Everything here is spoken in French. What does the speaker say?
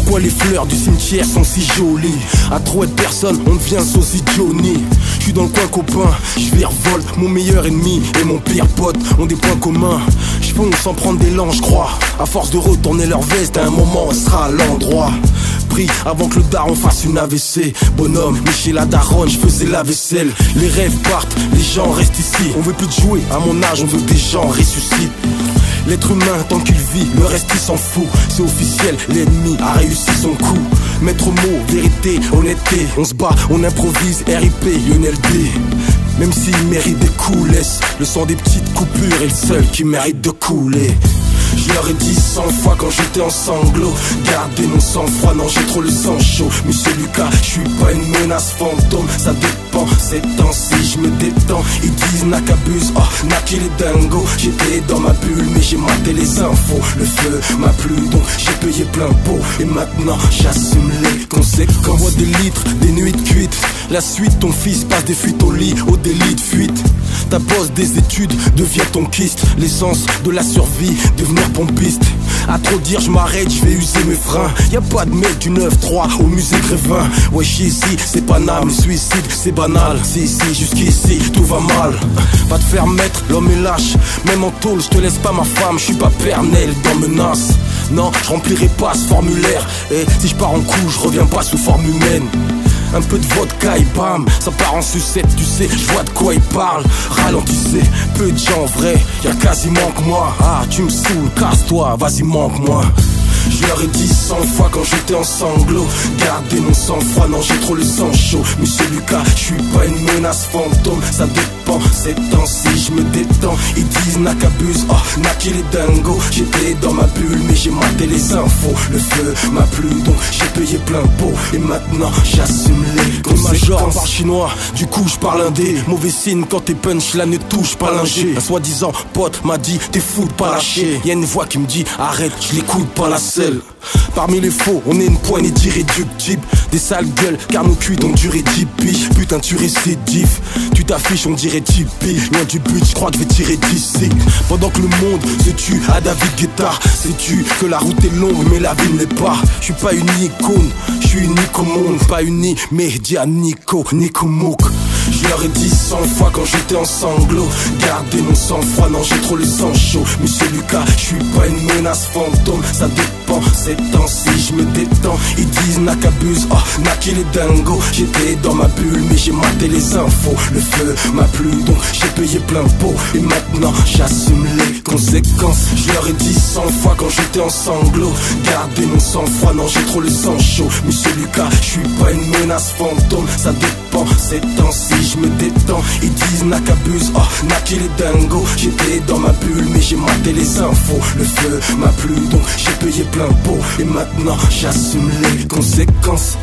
Pourquoi les fleurs du cimetière sont si jolies? À trop être personne, on devient saucy Johnny. J'suis dans le coin copain, j'virevolte. Mon meilleur ennemi et mon pire pote ont des points communs. J'fonce sans prendre d'élan, j'crois. À force de retourner leur veste, à un moment on sera à l'endroit. Pris avant que le daron fasse une AVC. Bonhomme, mais chez la daronne, j'faisais la vaisselle. Les rêves partent, les gens restent ici. On veut plus de jouer, à mon âge on veut que des gens ressuscitent. L'être humain tant qu'il vit, le reste il s'en fout. C'est officiel, l'ennemi a réussi son coup. Maître mot, vérité, honnêteté. On se bat, on improvise, RIP, Lionel D. Même s'il mérite des coups, laisse le sang des petites coupures est le seul qui mérite de couler. Je leur ai dit 100 fois quand j'étais en sanglots, gardez mon sang-froid, non j'ai trop le sang chaud. Monsieur Lucas, je suis pas une menace fantôme, ça dépend, ces temps-ci je me détends. Ils disent n'a qu'abuse, oh n'a qu'il est dingo. J'étais dans ma bulle mais j'ai maté les infos. Le feu m'a plu donc j'ai payé plein pot. Et maintenant j'assume les conséquences. J'envoie des litres, des nuits de cuite. La suite, ton fils passe des fuites au lit, au délit de fuite. Ta bosse des études devient ton kyste. L'essence de la survie, devenir pompiste. À trop dire je m'arrête, je vais user mes freins. Y'a pas de mec du 9-3 au musée Grévin. Wesh ici c'est banal, le suicide c'est banal. Si jusqu'ici tout va mal. Va te faire mettre, l'homme est lâche. Même en tôle je te laisse pas ma femme. Je suis pas pernel dans menace. Non je remplirai pas ce formulaire. Et si je pars en coup je reviens pas sous forme humaine. Un peu de vodka et bam, ça part en sucette, tu sais, je vois de quoi il parle. Ralentissez, peu de gens vrai, y'a quasiment que moi. Ah, tu me saoules, casse-toi, vas-y manque-moi. Je leur ai dit 100 fois quand j'étais en sanglots, gardez mon sang-froid, non j'ai trop le sang chaud. Monsieur Lucas, je suis pas une menace fantôme, ça dépend, ces temps-ci je me détends. Ils disent n'a qu'abuse, oh n'a qu'il est dingo. J'étais dans ma bulle mais j'ai maté les infos. Le feu m'a plu donc j'ai payé plein pot. Et maintenant j'assume les conséquences. Major par chinois, du coup je parle indé. Mauvais signe quand tes punch là ne touche pas l'ingé. Un soi-disant pote m'a dit t'es fou de pas lâcher. Y'a une voix qui me dit arrête, je l'écoute pas la selle. Parmi les faux, on est une poignée d'irréductibles. Des sales gueules, car nos cuits ont duré 10 piges. Putain tu récidives, tu t'affiches on dirait Tipeee. Loin du but, je crois que je vais tirer d'ici. Pendant que le monde se tue à David Guetta. Sais-tu que la route est longue mais la vie ne l'est pas. Je suis pas une icône, je suis unique au monde. Pas uni, média, Nico Mouk. Je leur ai dit 100 fois quand j'étais en sanglots, gardez mon sang-froid, non j'ai trop le sang chaud. Monsieur Lucas, je suis pas une menace fantôme, ça dépend, ces temps-ci je me détends. Ils disent n'a qu'abuse, oh n'a qu'il est dingo. J'étais dans ma bulle mais j'ai maté les infos. Le feu m'a plu donc j'ai payé plein pot. Et maintenant j'assume les conséquences. Je leur ai dit 100 fois quand j'étais en sanglots, gardez mon sang-froid, non j'ai trop le sang chaud. Monsieur Lucas, je suis pas une menace fantôme, ça dépend, ces temps-ci je me détends. Ils disent n'a qu'abuse, oh n'a qu'il est dingo. J'étais dans ma bulle mais j'ai maté les infos. Le feu m'a plu donc j'ai payé plein pot. Et maintenant j'assume les conséquences.